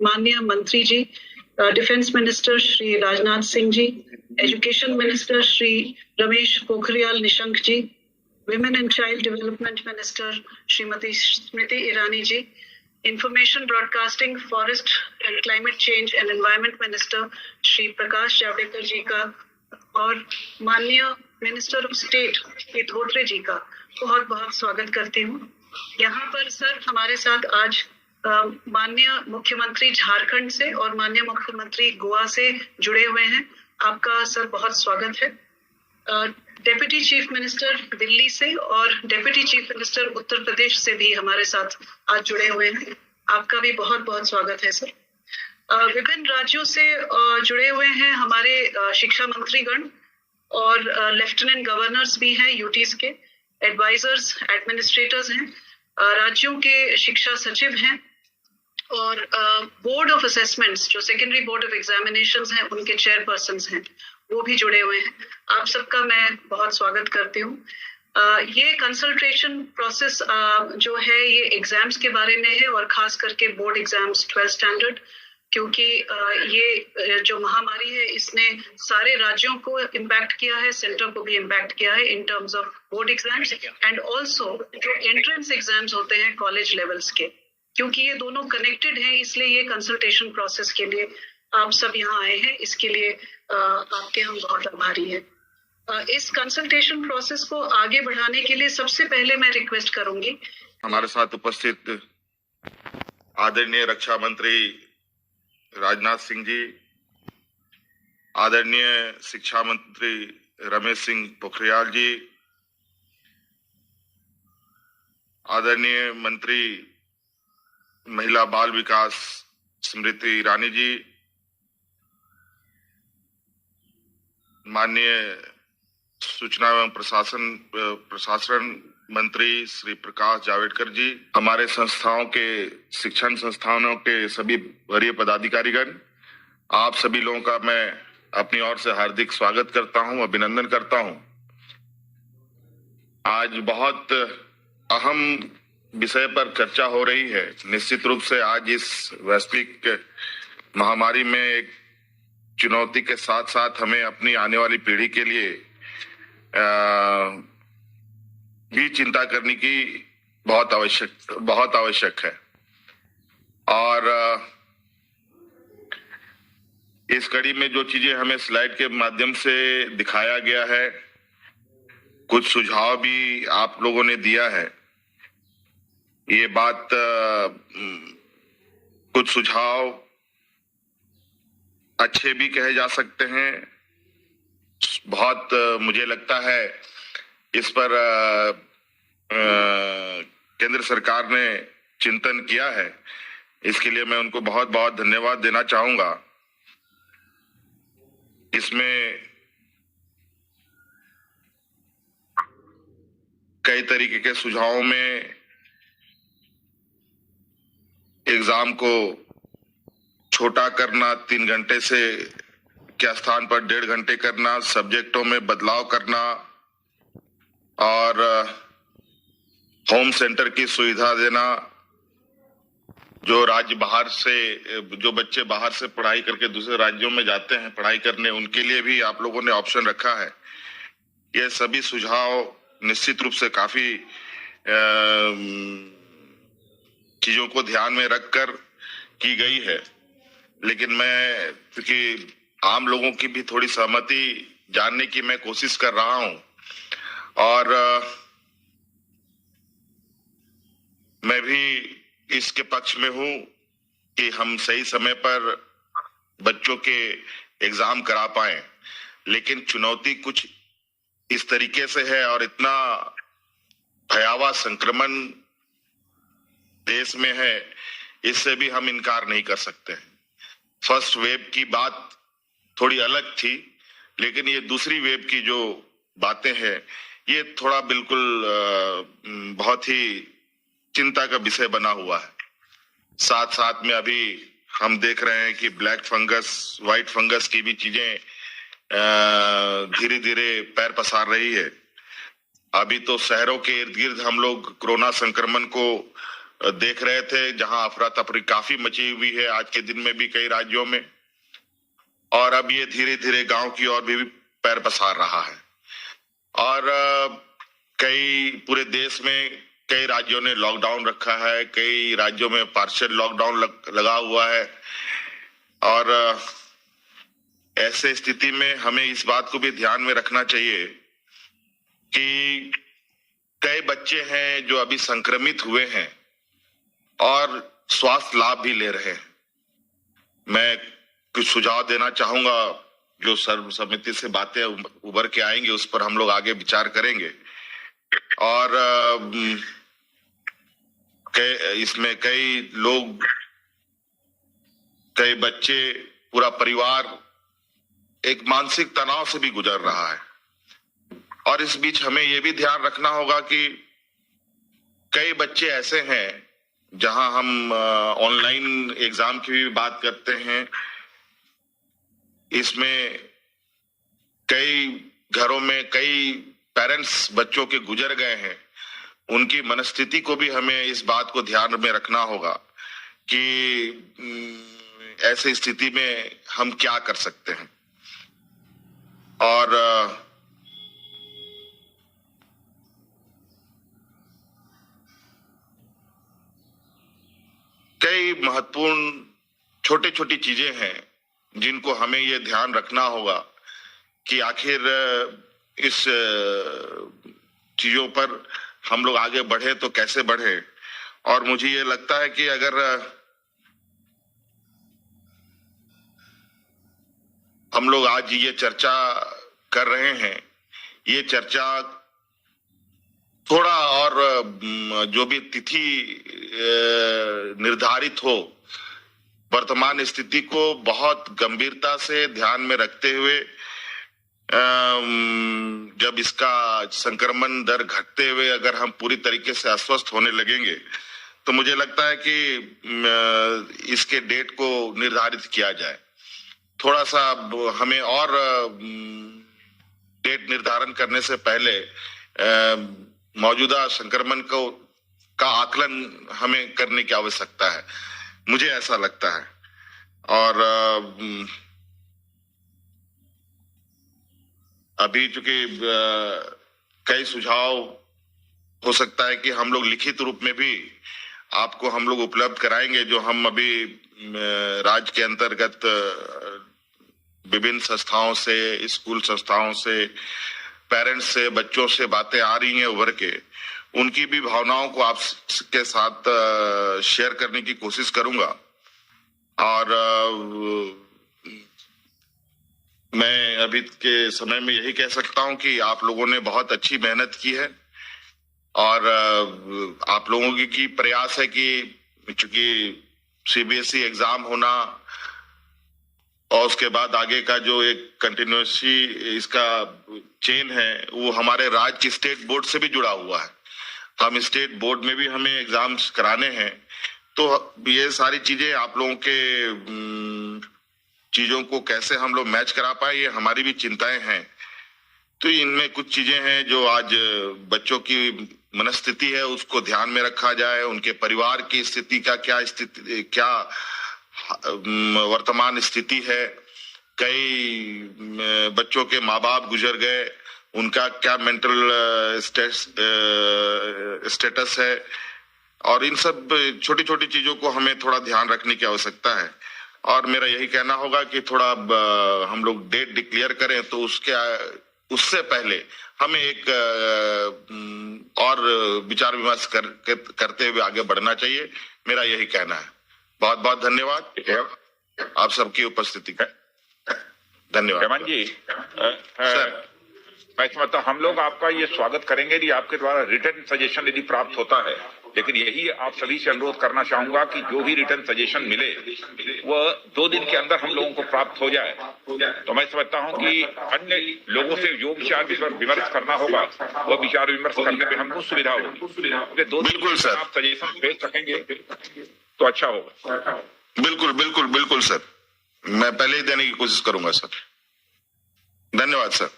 माननीय मंत्री जी, defence minister Shri Rajnath Singh ji, education minister Shri Ramesh Pokhriyal Nishank ji, women and child development minister Shrimati Smriti Irani ji, information broadcasting, forest and climate change and environment minister Shri Prakash Javadekar ji का और माननीय minister of state Shri Dhotre ji का बहुत बहुत स्वागत करती हूँ। यहाँ पर सर हमारे साथ आज माननीय मुख्यमंत्री झारखंड से और माननीय मुख्यमंत्री गोवा से जुड़े हुए हैं। आपका सर बहुत स्वागत है। डेप्यूटी चीफ मिनिस्टर दिल्ली से और deputy chief minister Uttar Pradesh से भी हमारे साथ आज जुड़े हुए हैं। आपका भी बहुत बहुत स्वागत है सर। विभिन्न राज्यों से जुड़े हुए हैं हमारे शिक्षा मंत्रीगण और लेफ्टिनेंट गवर्नर्स भी हैं, यूटीज के एडवाइजर्स, एडमिनिस्ट्रेटर्स हैं, राज्यों के शिक्षा सचिव हैं और बोर्ड ऑफ असेसमेंट्स जो सेकेंडरी बोर्ड ऑफ एग्जामिनेशंस हैं उनके चेयरपर्सन्स हैं, वो भी जुड़े हुए हैं। आप सबका मैं बहुत स्वागत करती हूँ। ये कंसल्टेशन प्रोसेस जो है ये एग्जाम्स के बारे में है और खास करके बोर्ड एग्जाम्स 12th स्टैंडर्ड, क्योंकि ये जो महामारी है इसने सारे राज्यों को इम्पैक्ट किया है, सेंटर को भी इम्पैक्ट किया है in terms of board exams and also जो एंट्रेंस एग्जाम्स होते हैं कॉलेज लेवल्स के, क्योंकि ये दोनों कनेक्टेड हैं, इसलिए ये कंसल्टेशन प्रोसेस के लिए आप सब यहाँ आए हैं। इसके लिए आपके हम बहुत आभारी हैं। इस कंसल्टेशन प्रोसेस को आगे बढ़ाने के लिए सबसे पहले मैं रिक्वेस्ट करूंगी हमारे साथ उपस्थित आदरणीय रक्षा मंत्री राजनाथ सिंह जी, आदरणीय शिक्षा मंत्री रमेश सिंह पोखरियाल जी, आदरणीय मंत्री महिला बाल विकास स्मृति ईरानी जी, माननीय सूचना एवं प्रशासन मंत्री श्री प्रकाश जावड़ेकर जी, हमारे संस्थाओं के शिक्षण संस्थानों के सभी वरीय पदाधिकारीगण, आप सभी लोगों का मैं अपनी ओर से हार्दिक स्वागत करता हूं, अभिनंदन करता हूं। आज बहुत अहम विषय पर चर्चा हो रही है। निश्चित रूप से आज इस वैश्विक महामारी में एक चुनौती के साथ साथ हमें अपनी आने वाली पीढ़ी के लिए भी चिंता करने की बहुत आवश्यक है। और इस कड़ी में जो चीजें हमें स्लाइड के माध्यम से दिखाया गया है, कुछ सुझाव भी आप लोगों ने दिया है। ये बात कुछ सुझाव अच्छे भी कहे जा सकते हैं। बहुत मुझे लगता है इस पर केंद्र सरकार ने चिंतन किया है, इसके लिए मैं उनको बहुत बहुत धन्यवाद देना चाहूंगा। इसमें कई तरीके के सुझावों में एग्जाम को छोटा करना, 3 घंटे से के स्थान पर 1.5 घंटे करना, सब्जेक्टों में बदलाव करना और होम सेंटर की सुविधा देना। जो बच्चे बाहर से पढ़ाई करके दूसरे राज्यों में जाते हैं पढ़ाई करने, उनके लिए भी आप लोगों ने ऑप्शन रखा है। ये सभी सुझाव निश्चित रूप से काफी चीजों को ध्यान में रखकर की गई है, लेकिन मैं क्योंकि आम लोगों की भी थोड़ी सहमति जानने की मैं कोशिश कर रहा हूं और मैं भी इसके पक्ष में हूं कि हम सही समय पर बच्चों के एग्जाम करा पाएं, लेकिन चुनौती कुछ इस तरीके से है और इतना भयावह संक्रमण देश में है, इससे भी हम इनकार नहीं कर सकते। फर्स्ट वेव की बात थोड़ी अलग थी, लेकिन ये दूसरी वेव की जो बातें हैं ये थोड़ा बिल्कुल बहुत ही चिंता का विषय बना हुआ है। साथ साथ में अभी हम देख रहे हैं कि ब्लैक फंगस, व्हाइट फंगस की भी चीजें धीरे धीरे पैर पसार रही है। अभी तो शहरों के इर्द गिर्द हम लोग कोरोना संक्रमण को देख रहे थे, जहां अफरा तफरी काफी मची हुई है आज के दिन में भी कई राज्यों में, और अब ये धीरे धीरे गांव की ओर भी पैर पसार रहा है। और कई पूरे देश में कई राज्यों ने लॉकडाउन रखा है, कई राज्यों में पार्शियल लॉकडाउन लगा हुआ है। और ऐसे स्थिति में हमें इस बात को भी ध्यान में रखना चाहिए कि कई बच्चे हैं जो अभी संक्रमित हुए हैं और स्वास्थ्य लाभ भी ले रहे हैं। मैं कुछ सुझाव देना चाहूंगा, जो सर्वसम्मति से बातें उभर के आएंगे उस पर हम लोग आगे विचार करेंगे। और इसमें कई लोग, कई बच्चे, पूरा परिवार एक मानसिक तनाव से भी गुजर रहा है। और इस बीच हमें यह भी ध्यान रखना होगा कि कई बच्चे ऐसे हैं जहां हम ऑनलाइन एग्जाम की भी बात करते हैं, इसमें कई घरों में कई पेरेंट्स बच्चों के गुजर गए हैं। उनकी मनस्थिति को भी हमें इस बात को ध्यान में रखना होगा कि ऐसी स्थिति में हम क्या कर सकते हैं। और कई महत्वपूर्ण छोटी छोटी चीजें हैं जिनको हमें ये ध्यान रखना होगा कि आखिर इस चीजों पर हम लोग आगे बढ़े तो कैसे बढ़े। और मुझे ये लगता है कि अगर हम लोग आज ये चर्चा कर रहे हैं, ये चर्चा थोड़ा और जो भी तिथि निर्धारित हो, वर्तमान स्थिति को बहुत गंभीरता से ध्यान में रखते हुए, जब इसका संक्रमण दर घटते हुए अगर हम पूरी तरीके से अस्वस्थ होने लगेंगे तो मुझे लगता है कि इसके डेट को निर्धारित किया जाए। थोड़ा सा हमें और डेट निर्धारण करने से पहले मौजूदा संक्रमण का आकलन हमें करने की आवश्यकता है, मुझे ऐसा लगता है। और अभी चूंकि कई सुझाव हो सकता है कि हम लोग लिखित रूप में भी आपको हम लोग उपलब्ध कराएंगे, जो हम अभी राज्य के अंतर्गत विभिन्न संस्थाओं से, स्कूल संस्थाओं से, पेरेंट्स से, बच्चों से बातें आ रही हैं उभर के, उनकी भी भावनाओं को आपके साथ शेयर करने की कोशिश करूंगा। और मैं अभी के समय में यही कह सकता हूं कि आप लोगों ने बहुत अच्छी मेहनत की है और आप लोगों की प्रयास है कि चूंकि सीबीएसई एग्जाम होना और उसके बाद आगे का जो एक कंटिन्यूसी इसका चेन है वो हमारे राज्य की स्टेट बोर्ड से भी जुड़ा हुआ है। हम स्टेट बोर्ड में भी हमें एग्जाम्स कराने हैं, तो ये सारी चीजें आप लोगों के चीजों को कैसे हम लोग मैच करा पाए, ये हमारी भी चिंताएं हैं। तो इनमें कुछ चीजें हैं जो आज बच्चों की मनस्थिति है उसको ध्यान में रखा जाए, उनके परिवार की स्थिति का क्या वर्तमान स्थिति है, कई बच्चों के माँ बाप गुजर गए, उनका क्या मेंटल स्टेटस है, और इन सब छोटी छोटी चीजों को हमें थोड़ा ध्यान रखने की आवश्यकता है। और मेरा यही कहना होगा कि थोड़ा हम लोग डेट डिक्लेयर करें तो उससे पहले हमें एक और विचार विमर्श करते हुए आगे बढ़ना चाहिए, मेरा यही कहना है। बहुत बहुत धन्यवाद आप सबकी उपस्थिति का। धन्यवाद हेमंत जी। सर मैं समझता हूँ हम लोग आपका ये स्वागत करेंगे यदि आपके द्वारा रिटर्न सजेशन यदि प्राप्त होता है, लेकिन यही आप सभी से अनुरोध करना चाहूंगा कि जो भी रिटर्न सजेशन मिले वह 2 दिन के अंदर हम लोगों को प्राप्त हो जाए। तो मैं समझता हूं कि अन्य लोगों से जो विचार विमर्श करना होगा वह विचार विमर्श करने में हमको सुविधा होगी। 2 दिन में आप सजेशन भेज सकेंगे तो अच्छा होगा। बिल्कुल बिल्कुल बिल्कुल सर, मैं पहले ही देने की कोशिश करूंगा सर। धन्यवाद सर।